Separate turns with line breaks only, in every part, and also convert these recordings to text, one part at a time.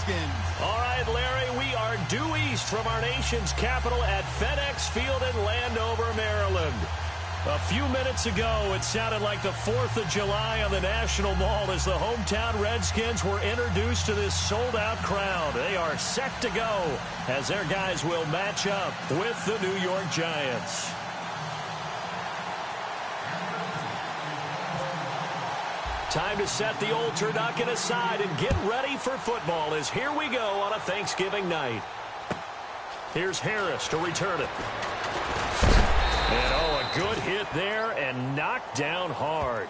Redskins.
All right, Larry, we are due east from our nation's capital at FedEx Field in Landover, Maryland. A few minutes ago, it sounded like the 4th of July on the National Mall as the hometown Redskins were introduced to this sold-out crowd. They are set to go as their guys will match up with the New York Giants. Time to set the old turducken aside and get ready for football as here we go on a Thanksgiving night. Here's Harris to return it. And oh, a good hit there and knocked down hard.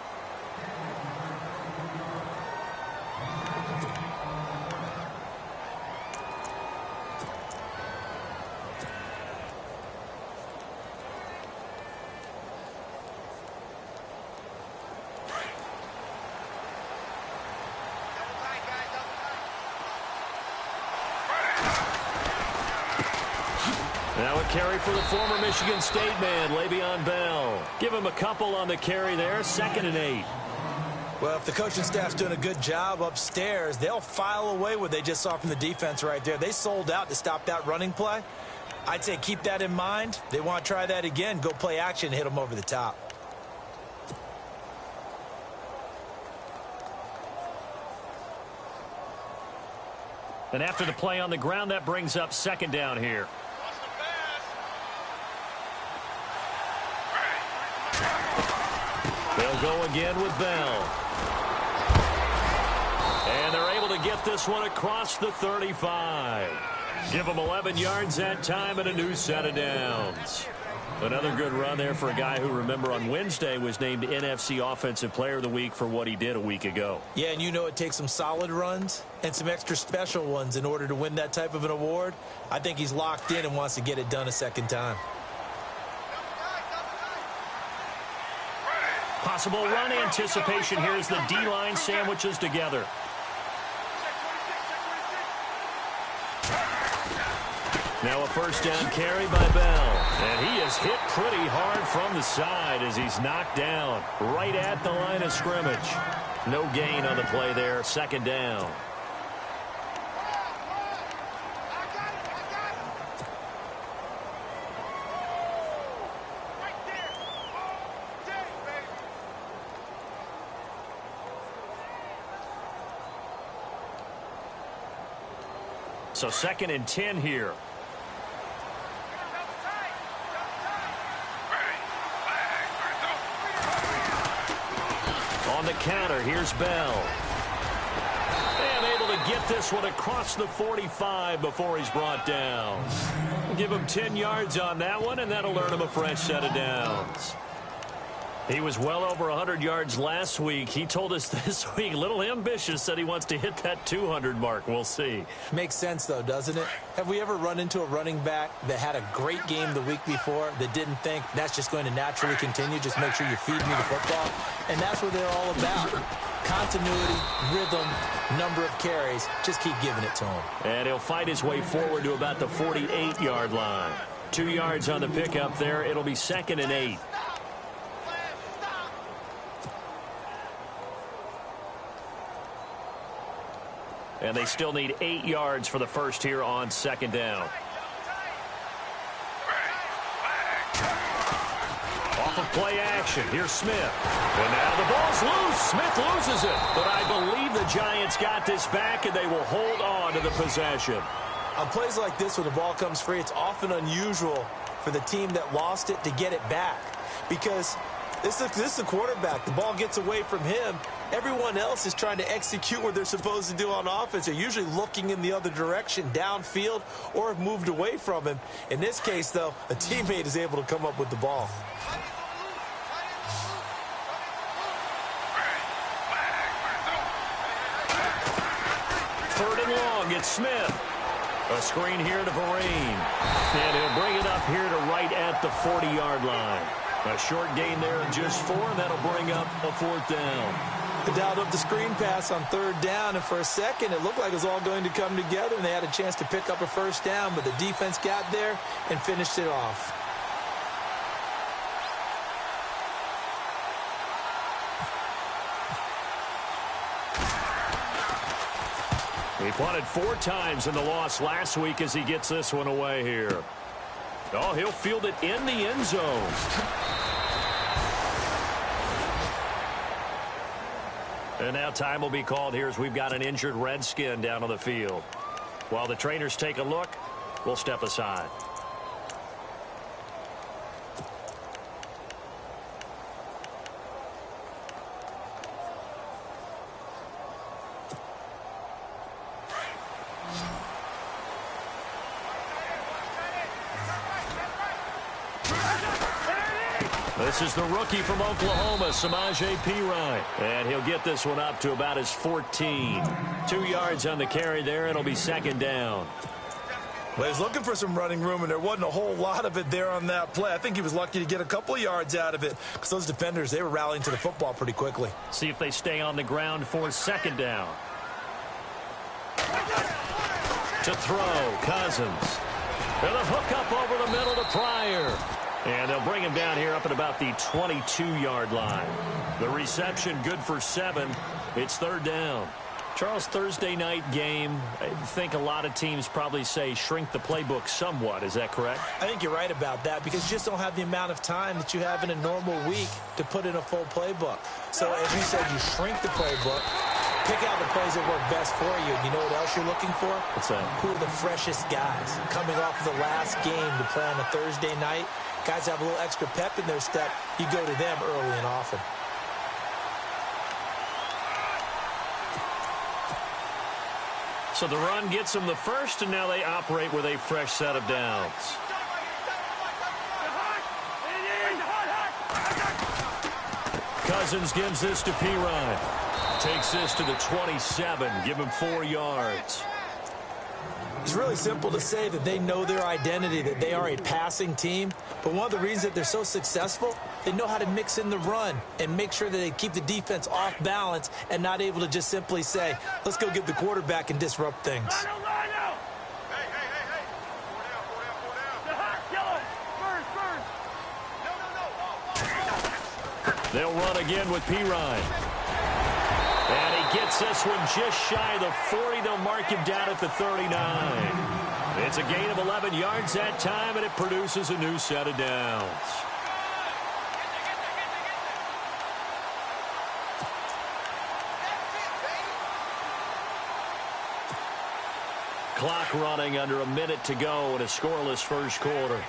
Now a carry for the former Michigan State man, Le'Veon Bell. Give him a couple on the carry there, 2nd and 8.
Well, if the coaching staff's doing a good job upstairs, they'll file away what they just saw from the defense right there. They sold out to stop that running play. I'd say keep that in mind. They want to try that again. Go play action and hit them over the top.
And after the play on the ground, that brings up 2nd down here. They'll go again with Bell. And they're able to get this one across the 35. Give them 11 yards that time and a new set of downs. Another good run there for a guy who, remember, on Wednesday was named NFC Offensive Player of the Week for what he did a week ago.
Yeah, and you know it takes some solid runs and some extra special ones in order to win that type of an award. I think he's locked in and wants to get it done a second time.
Possible run anticipation here as the D-line sandwiches together. Now a 1st down carry by Bell. And he is hit pretty hard from the side as he's knocked down right at the line of scrimmage. No gain on the play there, 2nd down. So 2nd and 10 here. On the counter, here's Bell. And able to get this one across the 45 before he's brought down. We'll give him 10 yards on that one, and that'll earn him a fresh set of downs. He was well over 100 yards last week. He told us this week, a little ambitious, said he wants to hit that 200 mark. We'll see.
Makes sense, though, doesn't it? Have we ever run into a running back that had a great game the week before that didn't think that's just going to naturally continue? Just make sure you feed me the football. And that's what they're all about. Continuity, rhythm, number of carries. Just keep giving it to him.
And he'll fight his way forward to about the 48-yard line. 2 yards on the pickup there. It'll be 2nd and 8. And they still need 8 yards for the first here on 2nd down. Off of play action. Here's Smith. And now the ball's loose. Smith loses it. But I believe the Giants got this back, and they will hold on to the possession.
On plays like this where the ball comes free, it's often unusual for the team that lost it to get it back. Because this is the quarterback. The ball gets away from him. Everyone else is trying to execute what they're supposed to do on offense. They're usually looking in the other direction, downfield, or have moved away from him. In this case, though, a teammate is able to come up with the ball.
Third and long, it's Smith. A screen here to Vereen. And he'll bring it up here to right at the 40-yard line. A short gain there of just 4, and that'll bring up a 4th down.
They dialed up the screen pass on 3rd down, and for a second it looked like it was all going to come together, and they had a chance to pick up a 1st down, but the defense got there and finished it off.
He punted 4 times in the loss last week as he gets this one away here. Oh, he'll field it in the end zone. And now time will be called here as we've got an injured Redskin down on the field. While the trainers take a look, we'll step aside. This is the rookie from Oklahoma, Samaje Perine. And he'll get this one up to about his 14. 2 yards on the carry there. It'll be second down.
Well, he's looking for some running room, and there wasn't a whole lot of it there on that play. I think he was lucky to get a couple of yards out of it because those defenders, they were rallying to the football pretty quickly.
See if they stay on the ground for second down. To throw, Cousins. And a hook up over the middle to Pryor. And they'll bring him down here up at about the 22-yard line. The reception good for 7. It's third down. Charles, Thursday night game, I think a lot of teams probably say shrink the playbook somewhat. Is that correct?
I think you're right about that because you just don't have the amount of time that you have in a normal week to put in a full playbook. So as you said, you shrink the playbook, pick out the plays that work best for you. You know what else you're looking for?
What's that?
Who are the freshest guys coming off of the last game to play on a Thursday night? Guys have a little extra pep in their step. You go to them early and often.
So the run gets them the first, and now they operate with a fresh set of downs. Cousins gives this to Perine. Takes this to the 27. Give him 4 yards.
It's really simple to say that they know their identity, that they are a passing team. But one of the reasons that they're so successful, they know how to mix in the run and make sure that they keep the defense off balance and not able to just simply say, let's go get the quarterback and disrupt things.
They'll run again with Perine. And he gets this one just shy of the 40. They'll mark him down at the 39. It's a gain of 11 yards that time, and it produces a new set of downs. Clock running under a minute to go in a scoreless first quarter.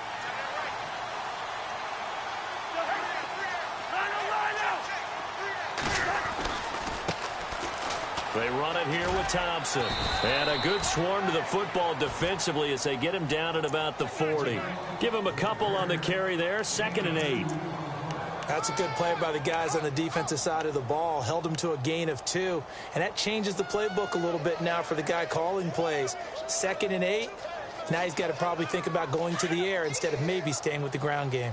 They run it here with Thompson. And a good swarm to the football defensively as they get him down at about the 40. Give him a couple on the carry there. 2nd and 8.
That's a good play by the guys on the defensive side of the ball. Held him to a gain of 2. And that changes the playbook a little bit now for the guy calling plays. 2nd and 8. Now he's got to probably think about going to the air instead of maybe staying with the ground game.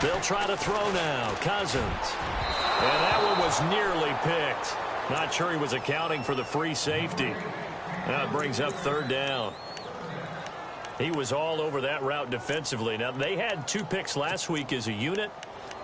They'll try to throw now. Cousins. And that one was nearly picked. Not sure he was accounting for the free safety. Now it brings up third down. He was all over that route defensively. Now, they had 2 picks last week as a unit.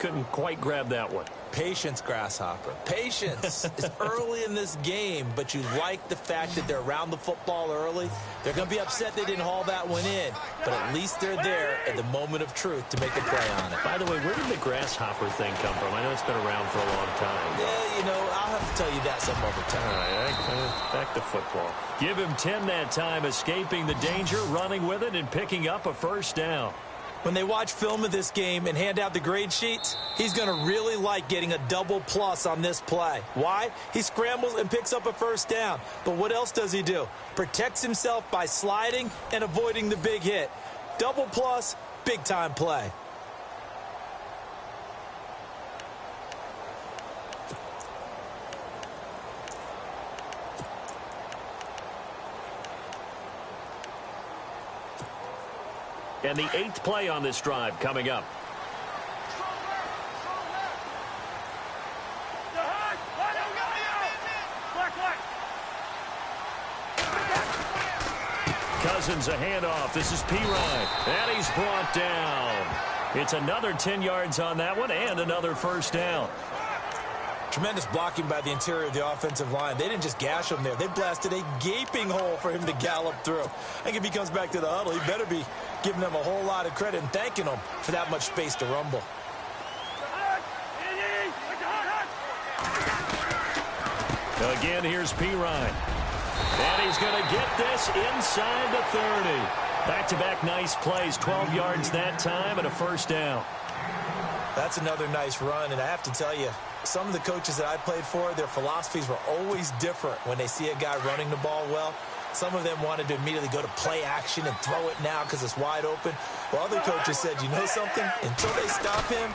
Couldn't quite grab that one.
Patience, Grasshopper. Patience. It's early in this game, but you like the fact that they're around the football early. They're going to be upset they didn't haul that one in, but at least they're there at the moment of truth to make a play on it.
By the way, where did the grasshopper thing come from? I know it's been around for a long time.
Yeah, you know, I'll have to tell you that some other time.
All right, back to football. Give him 10 that time, escaping the danger, running with it, and picking up a first down.
When they watch film of this game and hand out the grade sheets, he's going to really like getting a double plus on this play. Why? He scrambles and picks up a first down. But what else does he do? Protects himself by sliding and avoiding the big hit. Double plus, big-time play.
And the 8th play on this drive coming up. Cousins a handoff. This is Perine. And he's brought down. It's another 10 yards on that one and another first down.
Tremendous blocking by the interior of the offensive line. They didn't just gash him there. They blasted a gaping hole for him to gallop through. I think if he comes back to the huddle, he better be giving them a whole lot of credit and thanking them for that much space to rumble.
Again, here's Pirine. And he's going to get this inside the 30. Back-to-back nice plays, 12 yards that time and a first down.
That's another nice run, and I have to tell you, some of the coaches that I played for, their philosophies were always different when they see a guy running the ball well. Some of them wanted to immediately go to play action and throw it now because it's wide open. While other coaches said, you know something? Until they stop him,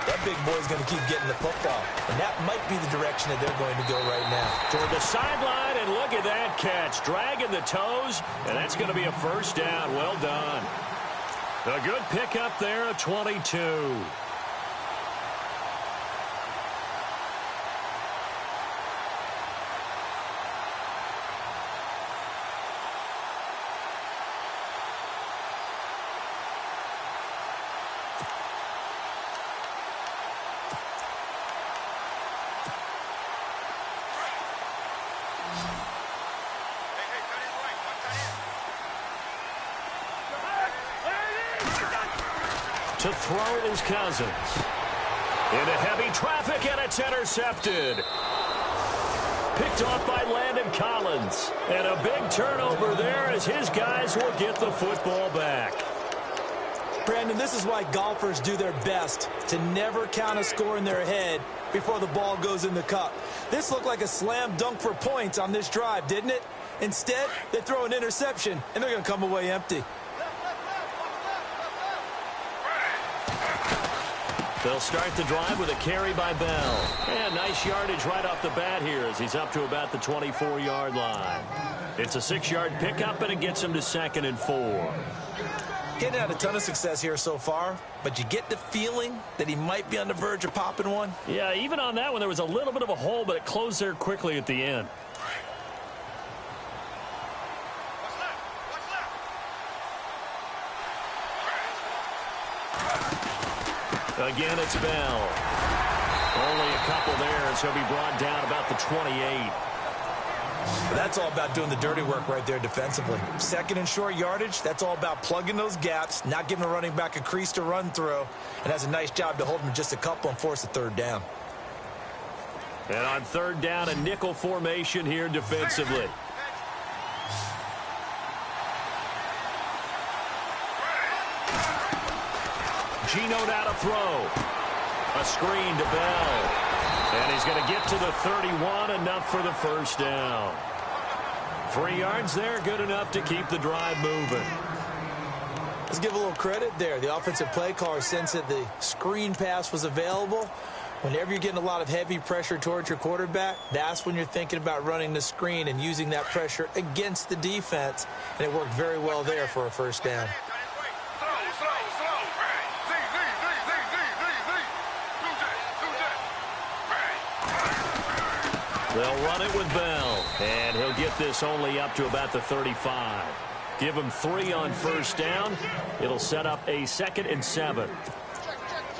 that big boy's going to keep getting the football. And that might be the direction that they're going to go right now.
Toward the sideline, and look at that catch. Dragging the toes, and that's going to be a first down. Well done. A good pickup there, a 22. To throw is Cousins. Into heavy traffic, and it's intercepted. Picked off by Landon Collins. And a big turnover there as his guys will get the football back.
Brandon, this is why golfers do their best to never count a score in their head before the ball goes in the cup. This looked like a slam dunk for points on this drive, didn't it? Instead, they throw an interception, and they're going to come away empty.
They'll start the drive with a carry by Bell. And nice yardage right off the bat here as he's up to about the 24-yard line. It's a 6-yard pickup, and it gets him to 2nd and 4.
Getting had a ton of success here so far, but you get the feeling that he might be on the verge of popping one.
Yeah, even on that one, there was a little bit of a hole, but it closed there quickly at the end. Again, it's Bell. Only a couple there as he'll be brought down about the 28.
That's all about doing the dirty work right there defensively. 2nd and short yardage, that's all about plugging those gaps, not giving a running back a crease to run through, and has a nice job to hold him just a couple and force a 3rd down.
And on 3rd down, a nickel formation here defensively. Gino now to throw. A screen to Bell. And he's going to get to the 31, enough for the first down. 3 yards there, good enough to keep the drive moving.
Let's give a little credit there. The offensive play caller sensed that the screen pass was available. Whenever you're getting a lot of heavy pressure towards your quarterback, that's when you're thinking about running the screen and using that pressure against the defense. And it worked very well there for a first down.
They'll run it with Bell, and he'll get this only up to about the 35. Give him 3 on first down. It'll set up a 2nd and 7.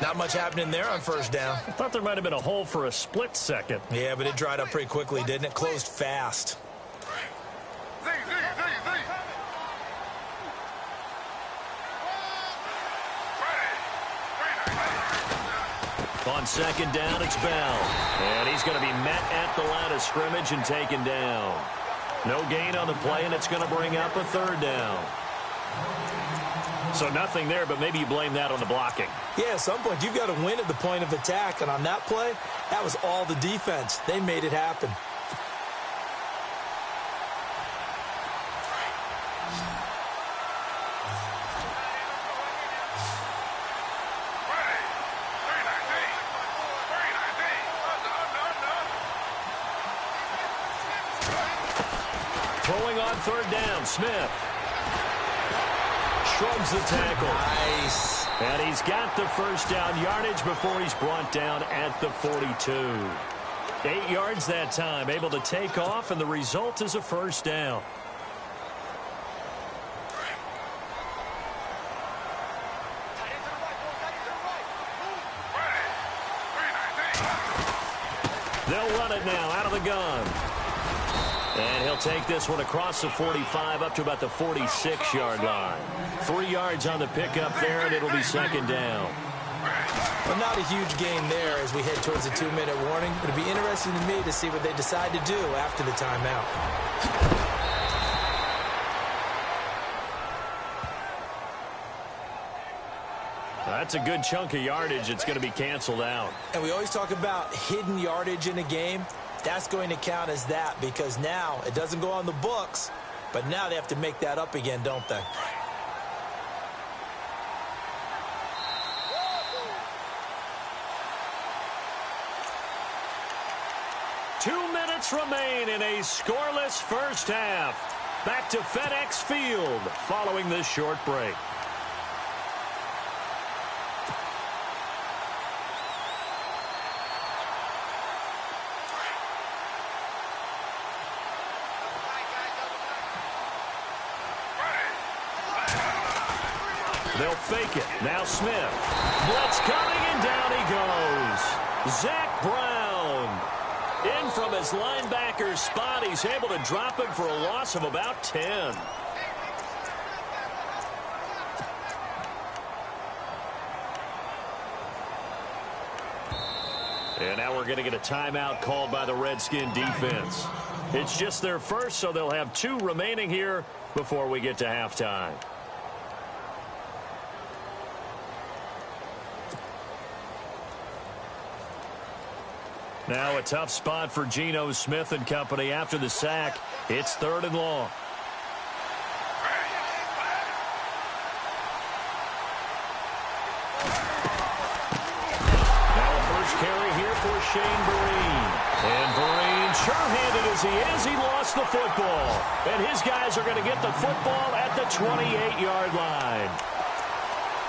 Not much happening there on first down.
I thought there might have been a hole for a split second.
Yeah, but it dried up pretty quickly, didn't it? Closed fast.
On 2nd down, it's Bell. And he's going to be met at the line of scrimmage and taken down. No gain on the play, and it's going to bring up a 3rd down. So nothing there, but maybe you blame that on the blocking.
Yeah, at some point, you've got to win at the point of attack. And on that play, that was all the defense. They made it happen.
Throwing on 3rd down, Smith. Shrugs the tackle.
Nice.
And he's got the first down yardage before he's brought down at the 42. 8 yards that time, able to take off, and the result is a first down. They'll run it now out of the gun. And he'll take this one across the 45 up to about the 46-yard line. 3 yards on the pickup there, and it'll be second down.
Well, not a huge gain there as we head towards the 2-minute warning. It'll be interesting to me to see what they decide to do after the timeout.
That's a good chunk of yardage. It's going to be canceled out.
And we always talk about hidden yardage in a game. That's going to count as that because now it doesn't go on the books, but now they have to make that up again, don't they?
Two minutes remain in a scoreless first half. Back to FedEx Field following this short break. They'll fake it. Now Smith. Blitz coming, and down he goes. Zach Brown. In from his linebacker spot. He's able to drop him for a loss of about 10. And now we're going to get a timeout called by the Redskin defense. It's just their first, so they'll have 2 remaining here before we get to halftime. Now a tough spot for Geno Smith and company after the sack. It's 3rd and long. Now a first carry here for Shane Vereen. And Vereen, sure-handed as he is, he lost the football. And his guys are going to get the football at the 28-yard line.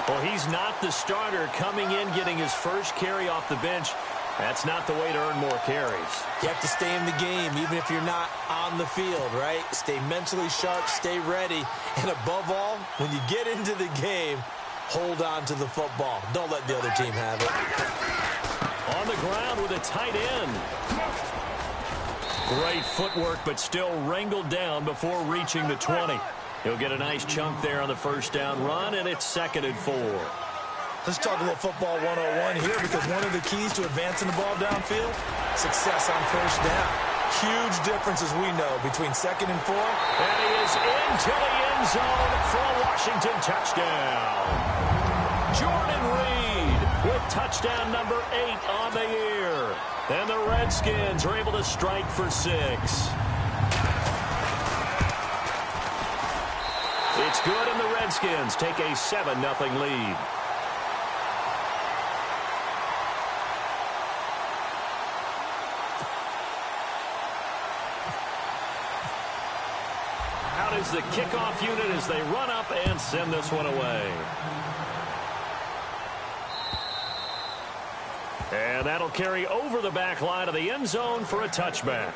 Well, he's not the starter coming in, getting his first carry off the bench. That's not the way to earn more carries.
You have to stay in the game, even if you're not on the field, right? Stay mentally sharp, stay ready, and above all, when you get into the game, hold on to the football. Don't let the other team have it.
On the ground with a tight end. Great footwork, but still wrangled down before reaching the 20. He'll get a nice chunk there on the first down run, and it's 2nd and 4.
Let's talk a little football 101 here because one of the keys to advancing the ball downfield, success on first down. Huge difference, as we know, between 2nd and 4.
And he is into the end zone for a Washington touchdown. Jordan Reed with touchdown number 8 on the year. And the Redskins are able to strike for 6. It's good, and the Redskins take a 7-0 lead. Is the kickoff unit as they run up and send this one away. And that'll carry over the back line of the end zone for a touchback.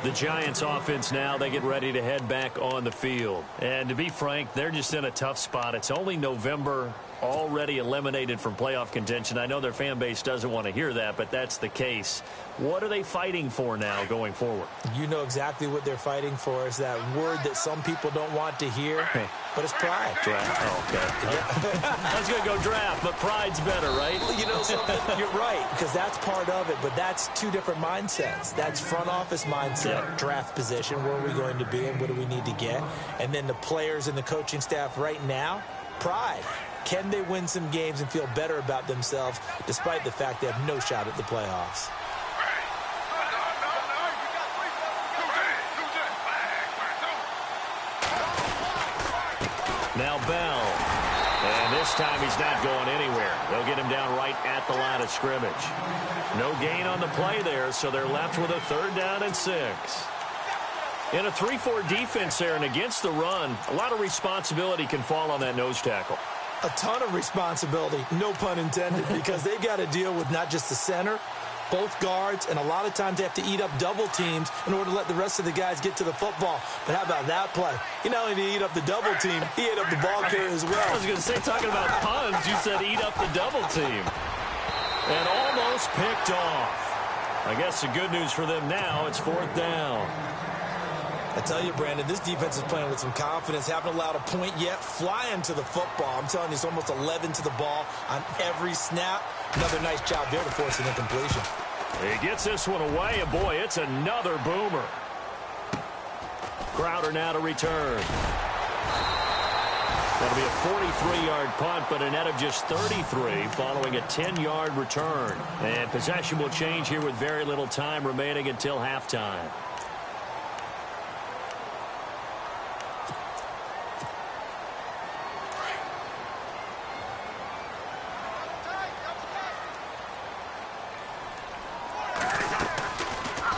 The Giants offense now, they get ready to head back on the field. And to be frank, they're just in a tough spot. It's only November, already eliminated from playoff contention. I know their fan base doesn't want to hear that, but that's the case. What are they fighting for now going forward?
You know exactly what they're fighting for. Is that word that some people don't want to hear, but it's pride.
Draft. Oh, okay. I was going to go draft, but pride's better, right?
Well, you know something? You're right, because that's part of it, but that's 2 different mindsets. That's front office mindset, draft position, where are we going to be and what do we need to get? And then the players and the coaching staff right now, pride. Can they win some games and feel better about themselves despite the fact they have no shot at the playoffs?
Now Bell. And this time he's not going anywhere. They'll get him down right at the line of scrimmage. No gain on the play there, so they're left with a 3rd down and 6. In a 3-4 defense there and against the run, a lot of responsibility can fall on that nose tackle.
A ton of responsibility, no pun intended, because they've got to deal with not just the center, both guards, and a lot of times they have to eat up double teams in order to let the rest of the guys get to the football. But how about that play? He not only did he eat up the double team, he ate up the ball carrier as well.
I was going to say, talking about puns, you said eat up the double team. And almost picked off. I guess the good news for them now, it's 4th down.
I tell you, Brandon, this defense is playing with some confidence. Haven't allowed a point yet. Flying to the football. I'm telling you, it's almost 11 to the ball on every snap. Another nice job there to force an incompletion.
He gets this one away, and boy, it's another boomer. Crowder now to return. That'll be a 43-yard punt, but a net of just 33 following a 10-yard return. And possession will change here with very little time remaining until halftime.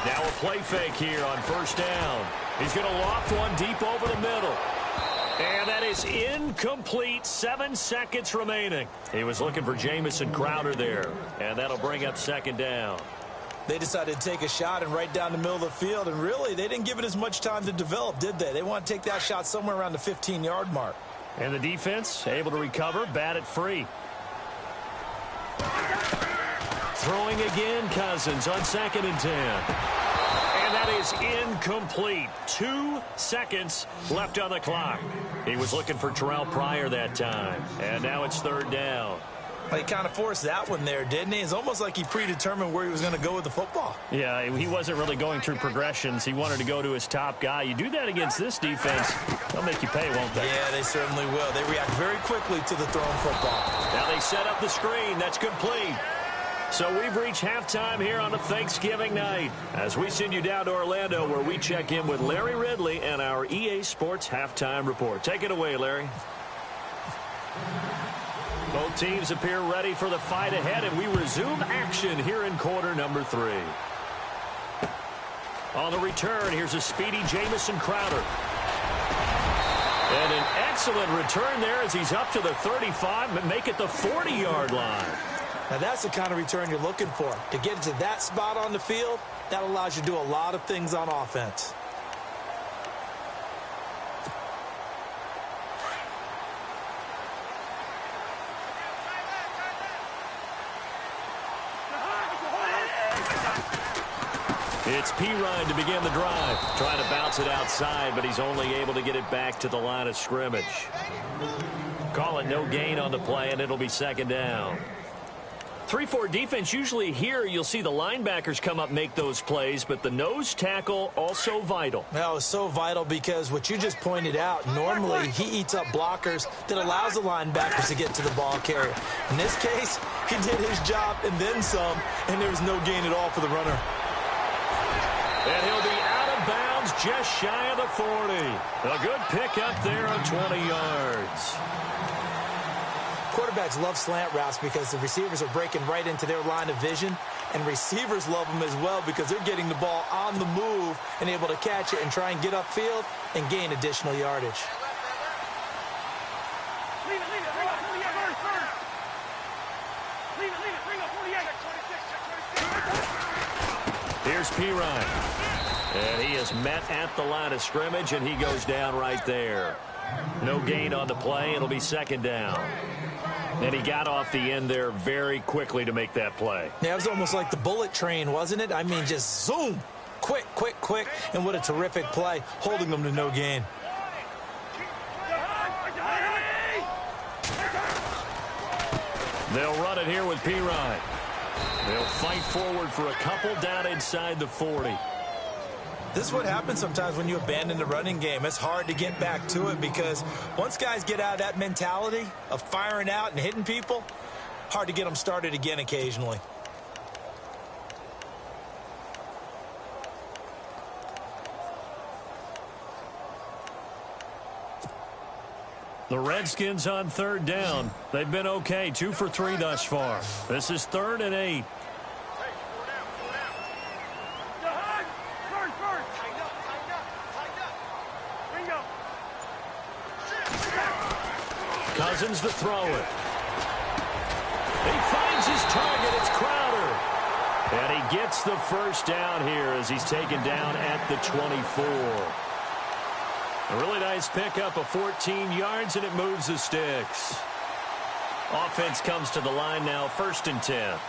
Now a play fake here on 1st down. He's going to loft one deep over the middle. And that is incomplete. 7 seconds remaining. He was looking for Jamison Crowder there. And that'll bring up 2nd down.
They decided to take a shot and right down the middle of the field. And really, they didn't give it as much time to develop, did they? They want to take that shot somewhere around the 15-yard mark.
And the defense able to recover, bat it free. Throwing again, Cousins on 2nd and 10. And that is incomplete. 2 seconds left on the clock. He was looking for Terrell Pryor that time. And now it's 3rd down.
He kind of forced that one there, didn't he? It's almost like he predetermined where he was going to go with the football.
Yeah, he wasn't really going through progressions. He wanted to go to his top guy. You do that against this defense, they'll make you pay, won't they?
Yeah, they certainly will. They react very quickly to the thrown football.
Now they set up the screen. That's complete. So we've reached halftime here on a Thanksgiving night as we send you down to Orlando where we check in with Larry Ridley and our EA Sports Halftime Report. Take it away, Larry. Both teams appear ready for the fight ahead, and we resume action here in quarter number 3. On the return, here's a speedy Jamison Crowder. And an excellent return there as he's up to the 35, but make it the 40-yard line.
Now, that's the kind of return you're looking for. To get to that spot on the field, that allows you to do a lot of things on offense.
It's Pirine to begin the drive. Trying to bounce it outside, but he's only able to get it back to the line of scrimmage. Call it no gain on the play, and it'll be 2nd down. 3-4 defense, usually here you'll see the linebackers come up, make those plays, but the nose tackle also vital.
Well, it's so vital because what you just pointed out, normally he eats up blockers that allows the linebackers to get to the ball carrier. In this case, he did his job and then some, and there was no gain at all for the runner.
And he'll be out of bounds just shy of the 40. A good pickup there on 20 yards.
Quarterbacks love slant routes because the receivers are breaking right into their line of vision, and receivers love them as well because they're getting the ball on the move and able to catch it and try and get upfield and gain additional yardage.
Here's Pirine. And he is met at the line of scrimmage, and he goes down right there. No gain on the play. It'll be 2nd down. And he got off the end there very quickly to make that play.
Yeah, it was almost like the bullet train, wasn't it? I mean, just zoom. Quick, quick, quick. And what a terrific play, holding them to no gain.
They'll run it here with Pirine. They'll fight forward for a couple down inside the 40.
This is what happens sometimes when you abandon the running game. It's hard to get back to it because once guys get out of that mentality of firing out and hitting people, hard to get them started again occasionally.
The Redskins on 3rd down. They've been okay, 2 for 3 thus far. This is 3rd and 8. Cousins to throw it. He finds his target. It's Crowder. And he gets the 1st down here as he's taken down at the 24. A really nice pickup of 14 yards, and it moves the sticks. Offense comes to the line now, 1st and 10.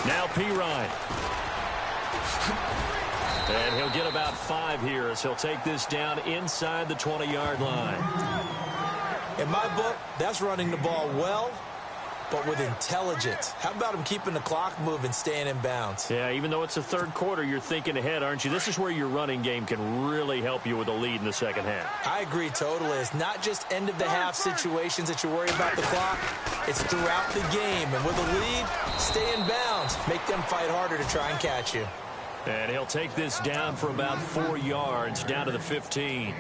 Now Pirine. And he'll get about 5 here as he'll take this down inside the 20-yard line.
In my book, that's running the ball well, but with intelligence. How about him keeping the clock moving, staying in bounds?
Yeah, even though it's the third quarter, you're thinking ahead, aren't you? This is where your running game can really help you with a lead in the second half.
I agree totally. It's not just end-of-the-half situations that you worry about the clock. It's throughout the game. And with a lead, stay in bounds. Make them fight harder to try and catch you.
And he'll take this down for about 4 yards, down to the 15.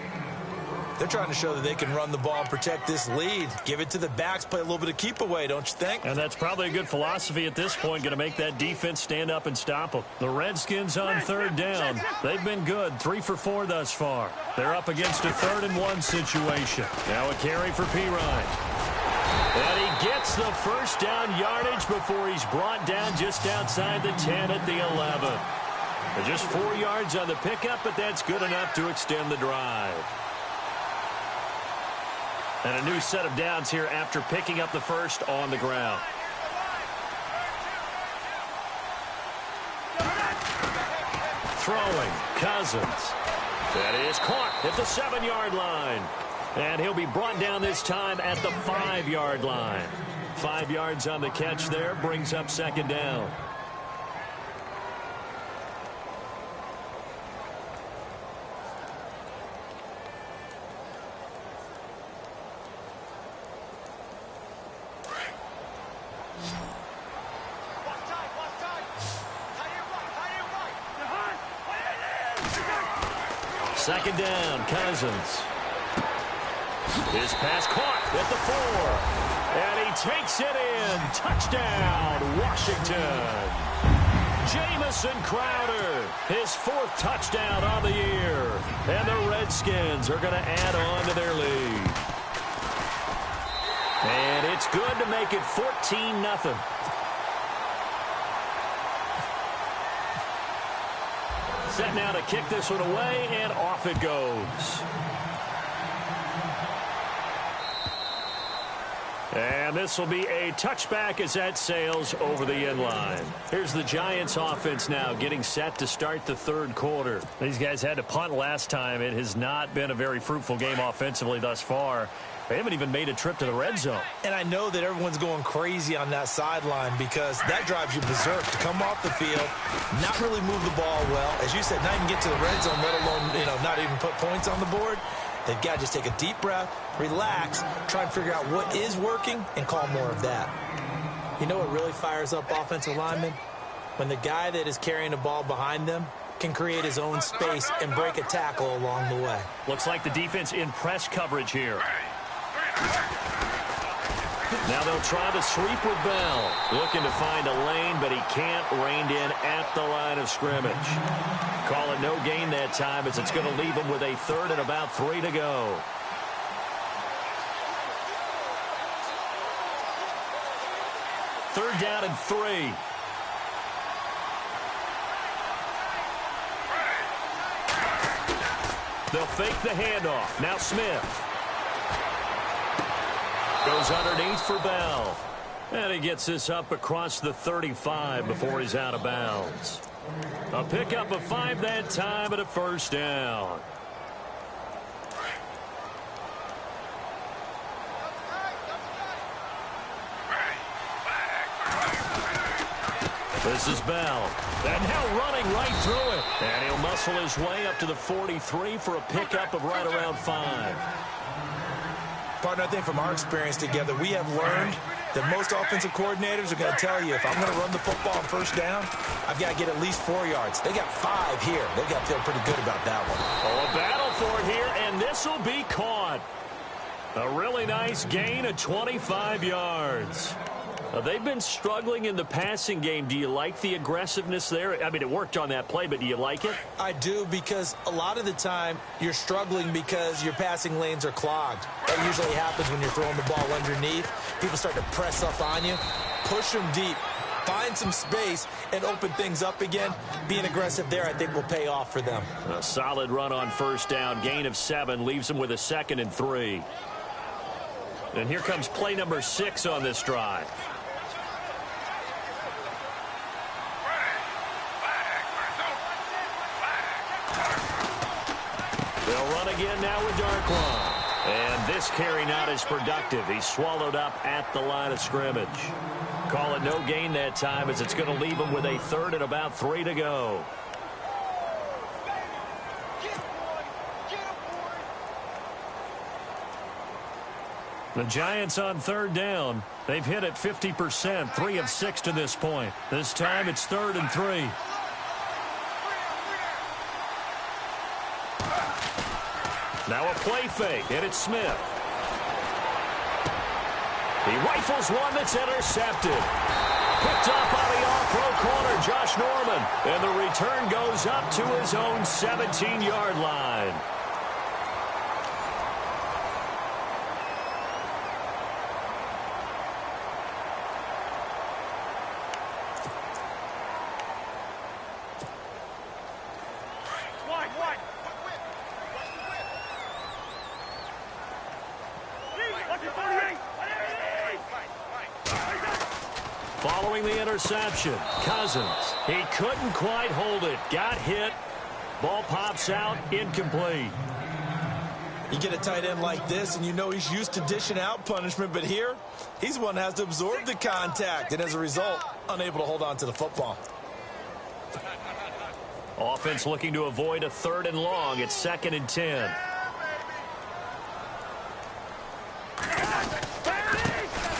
They're trying to show that they can run the ball and protect this lead. Give it to the backs, play a little bit of keep away, don't you think?
And that's probably a good philosophy at this point, going to make that defense stand up and stop them. The Redskins on third down. They've been good, 3 for 4 thus far. They're up against a 3rd-and-1 situation. Now a carry for Pirine. And he gets the first down yardage before he's brought down just outside the 10 at the 11. Just 4 yards on the pickup, but that's good enough to extend the drive. And a new set of downs here after picking up the first on the ground. Throwing, Cousins. That is caught at the 7-yard line. And he'll be brought down this time at the 5-yard line. 5 yards on the catch there, brings up 2nd down. Second down, Cousins. His pass caught at the 4. And he takes it in. Touchdown, Washington. Jamison Crowder, his 4th touchdown on the year. And the Redskins are going to add on to their lead. And it's good to make it 14-0. Set now to kick this one away, and off it goes. And this will be a touchback as that sails over the end line. Here's the Giants offense now getting set to start the 3rd quarter. These guys had to punt last time. It has not been a very fruitful game offensively thus far. They haven't even made a trip to the red zone. And I know that everyone's going crazy on that sideline because that drives you berserk to come off the field, not really move the ball well. As you said, not even get to the red zone, let alone, not even put points on the board. They've got to just take a deep breath, relax, try and figure out what is working, and call more of that. You know what really fires up offensive linemen? When the guy that is carrying the ball behind them can create his own space and break a tackle along the way. Looks like the defense in press coverage here. Now they'll try the sweep with Bell. Looking to find a lane, but he can't. Reined in at the line of scrimmage. Call it no gain that time as it's going to leave him with a 3rd and about 3 to go. Third down and 3. They'll fake the handoff. Now Smith. Goes underneath for Bell. And he gets this up across the 35 before he's out of bounds. A pickup of 5 that time and a 1st down. This is Bell. And now running right through it. And he'll muscle his way up to the 43 for a pickup of right around 5. Partner, I think from our experience together, we have learned that most offensive coordinators are going to tell you, if I'm going to run the football on 1st down, I've got to get at least 4 yards. They got 5 here. They've got to feel pretty good about that one. Oh, a battle for it here, and this will be caught. A really nice gain of 25 yards. They've been struggling in the passing game. Do you like the aggressiveness there? I mean, it worked on that play, but do you like it? I do, because a lot of the time you're struggling because your passing lanes are clogged. That usually happens when you're throwing the ball underneath. People start to press up on you. Push them deep. Find some space and open things up again. Being aggressive there, I think, will pay off for them. A solid run on 1st down. Gain of 7 leaves them with a 2nd and 3. And here comes play number 6 on this drive. run again now with Darkwan. And this carry not as productive. He's swallowed up at the line of scrimmage. Call it no gain that time as it's going to leave him with a third and about 3 to go. The Giants on third down. They've hit it 50%, 3 of 6 to this point. This time it's 3rd and 3. Now a play fake, and it's Smith. He rifles one that's intercepted. Picked off on the off-throw corner, Josh Norman. And the return goes up to his own 17-yard line. Following the interception, Cousins. He couldn't quite hold it. Got hit. Ball pops out, incomplete.
You get a tight end like this, and you know he's used to dishing out punishment, but here, he's the one that has to absorb the contact, and as a result, unable to hold on to the football.
Offense looking to avoid a 3rd and long. It's 2nd and 10.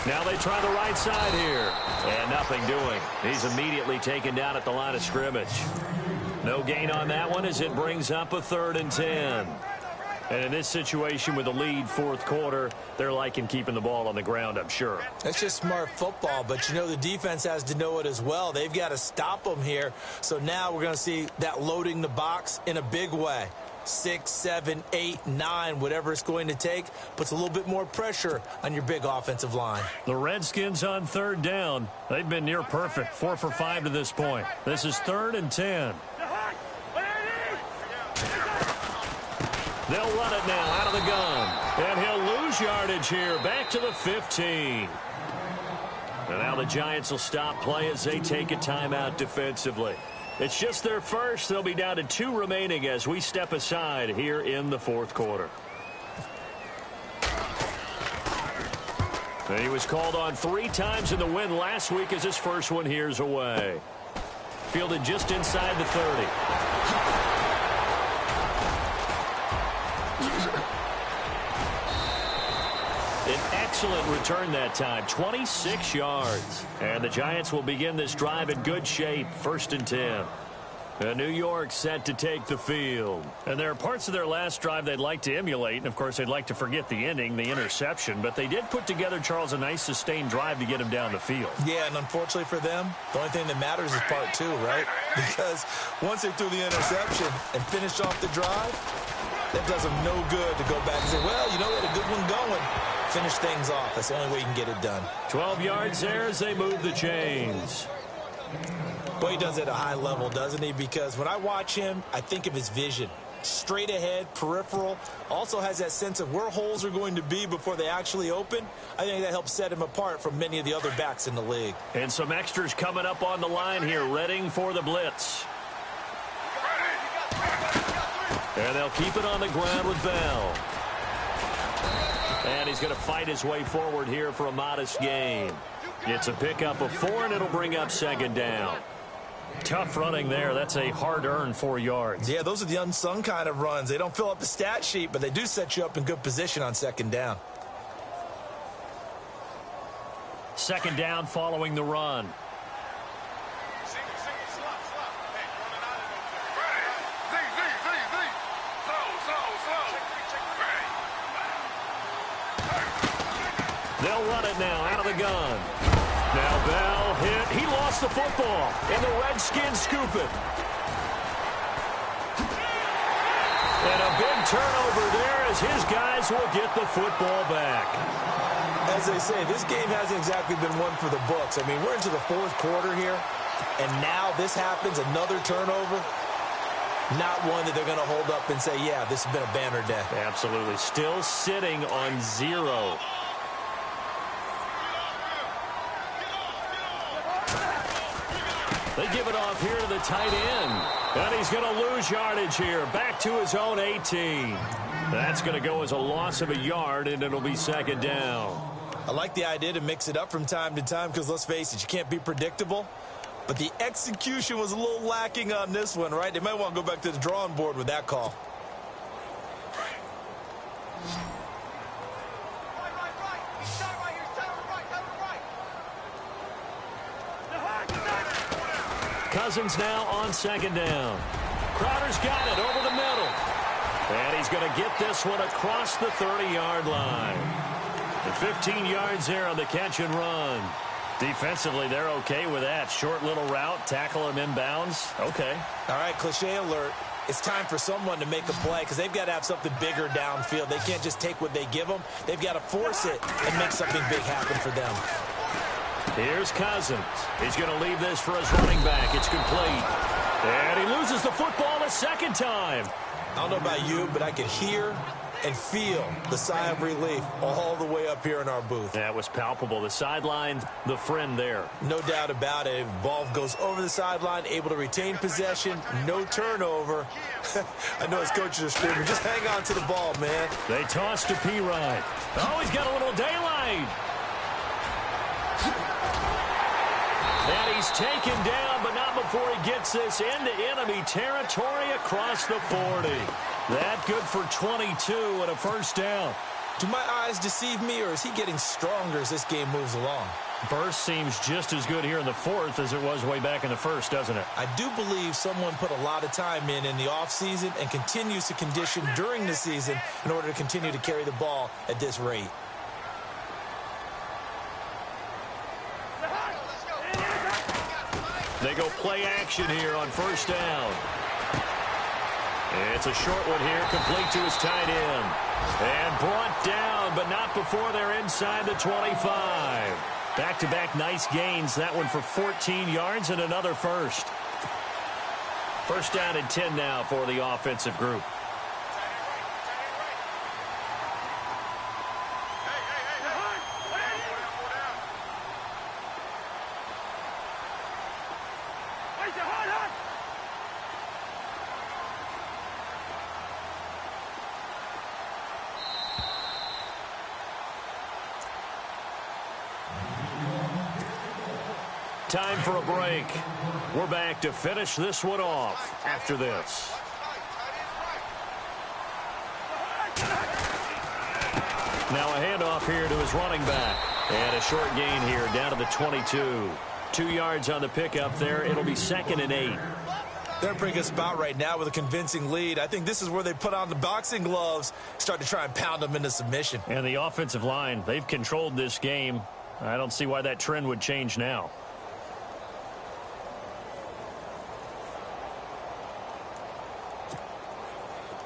Now they try the right side here. And nothing doing. He's immediately taken down at the line of scrimmage. No gain on that one as it brings up a 3rd and 10. And in this situation with a lead 4th quarter, they're liking keeping the ball on the ground, I'm sure.
That's just smart football, but you know the defense has to know it as well. They've got to stop them here. So now we're going to see that loading the box in a big way. 6, 7, 8, 9, whatever it's going to take, puts a little bit more pressure on your big offensive line.
The Redskins on 3rd down. They've been near perfect, 4 for 5 to this point. This is 3rd and 10. They'll run it now out of the gun. And he'll lose yardage here, back to the 15. And now the Giants will stop play as they take a timeout defensively. It's just their first. They'll be down to 2 remaining as we step aside here in the 4th quarter. And he was called on 3 times in the win last week as his first one here's away. Fielded just inside the 30. An excellent return that time, 26 yards. And the Giants will begin this drive in good shape, 1st and 10. And New York set to take the field. And there are parts of their last drive they'd like to emulate. And, of course, they'd like to forget the ending, the interception. But they did put together, Charles, a nice sustained drive to get him down the field.
Yeah, and unfortunately for them, the only thing that matters is part 2, right? Because once they threw the interception and finished off the drive, that does them no good to go back and say, well, you know, we had a good one going. Finish things off. That's the only way you can get it done.
12 yards there as they move the chains.
Boy, he does it at a high level, doesn't he? Because when I watch him, I think of his vision. Straight ahead, peripheral. Also has that sense of where holes are going to be before they actually open. I think that helps set him apart from many of the other backs in the league.
And some extras coming up on the line here, readying for the blitz. And they'll keep it on the ground with Bell. And he's going to fight his way forward here for a modest gain. It's a pickup of 4, and it'll bring up 2nd down. Tough running there. That's a hard-earned 4 yards.
Yeah, those are the unsung kind of runs. They don't fill up the stat sheet, but they do set you up in good position on 2nd down.
2nd down following the run. They'll run it now out of the gun. Now Bell hit. He lost the football, and the Redskins scoop it. And a big turnover there as his guys will get the football back.
As they say, this game hasn't exactly been one for the books. I mean, we're into the 4th quarter here, and now this happens, another turnover. Not one that they're going to hold up and say, yeah, this has been a banner day.
Absolutely. Still sitting on 0. They give it off here to the tight end. And he's going to lose yardage here. Back to his own 18. That's going to go as a loss of a yard, and it'll be second down.
I like the idea to mix it up from time to time because, let's face it, you can't be predictable. But the execution was a little lacking on this one, right? They might want to go back to the drawing board with that call.
Cousins now on second down. Crowder's got it over the middle. And he's going to get this one across the 30-yard line. And 15 yards there on the catch and run. Defensively, they're okay with that. Short little route, tackle him inbounds. Okay.
All right, cliche alert. It's time for someone to make a play because they've got to have something bigger downfield. They can't just take what they give them. They've got to force it and make something big happen for them.
Here's Cousins. He's going to leave this for his running back. It's complete. And he loses the football a second time.
I don't know about you, but I could hear and feel the sigh of relief all the way up here in our booth.
That was palpable. The sideline, the friend there.
No doubt about it. Ball goes over the sideline, able to retain possession, no turnover. I know his coaches are screaming, just hang on to the ball, man.
They toss to P-Ride. Oh, he's got a little daylight. And he's taken down, but not before he gets this into enemy territory across the 40. That good for 22 and a first down.
Do my eyes deceive me, or is he getting stronger as this game moves along?
Burst seems just as good here in the fourth as it was way back in the first, doesn't it?
I do believe someone put a lot of time in the offseason and continues to condition during the season in order to continue to carry the ball at this rate.
They go play action here on first down. It's a short one here, complete to his tight end. And brought down, but not before they're inside the 25. Back-to-back nice gains. That one for 14 yards and another first. First down and 10 now for the offensive group. Time for a break. We're back to finish this one off after this. Now a handoff here to his running back. And a short gain here down to the 22. 2 yards on the pickup there. It'll be 2nd and 8.
They're in a pretty good spot right now with a convincing lead. I think this is where they put on the boxing gloves, start to try and pound them into submission.
And the offensive line, they've controlled this game. I don't see why that trend would change now.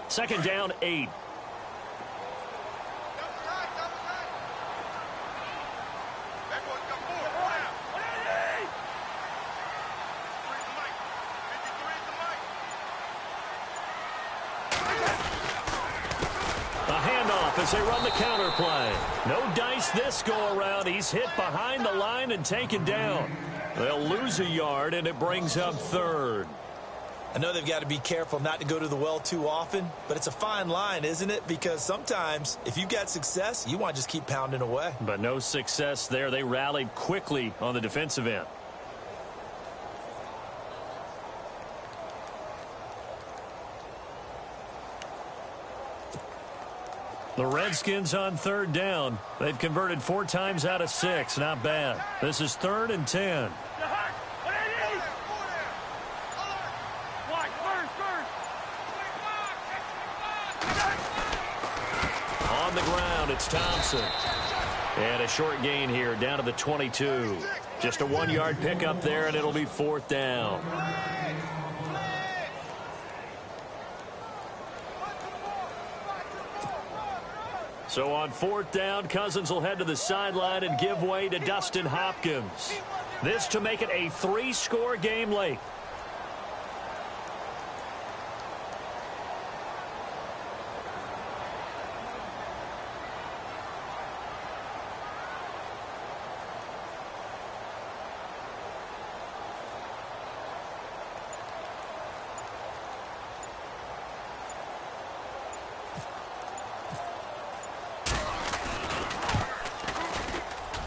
Second down, 8. A handoff as they run the counter play. No dice this go around. He's hit behind the line and taken down. They'll lose a yard, and it brings up 3rd.
I know they've got to be careful not to go to the well too often, but it's a fine line, isn't it? Because sometimes, if you've got success, you want to just keep pounding away.
But no success there. They rallied quickly on the defensive end. The Redskins on 3rd down. They've converted 4 times out of 6. Not bad. This is 3rd and 10. On the ground, it's Thompson. And a short gain here down to the 22. Just a 1-yard pickup there, and it'll be 4th down. So on 4th down, Cousins will head to the sideline and give way to Dustin Hopkins. This to make it a 3-score game late.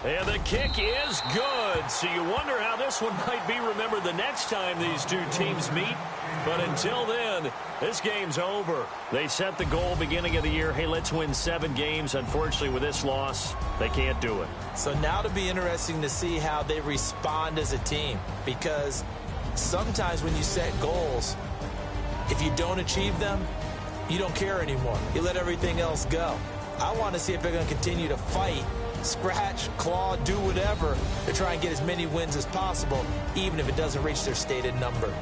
And the kick is good. So you wonder how this one might be remembered the next time these two teams meet. But until then, this game's over. They set the goal beginning of the year. Hey, let's win 7 games. Unfortunately, with this loss, they can't do it.
So now it'll be interesting to see how they respond as a team. Because sometimes when you set goals, if you don't achieve them, you don't care anymore. You let everything else go. I want to see if they're going to continue to fight, scratch, claw, do whatever to try and get as many wins as possible, even if it doesn't reach their stated number.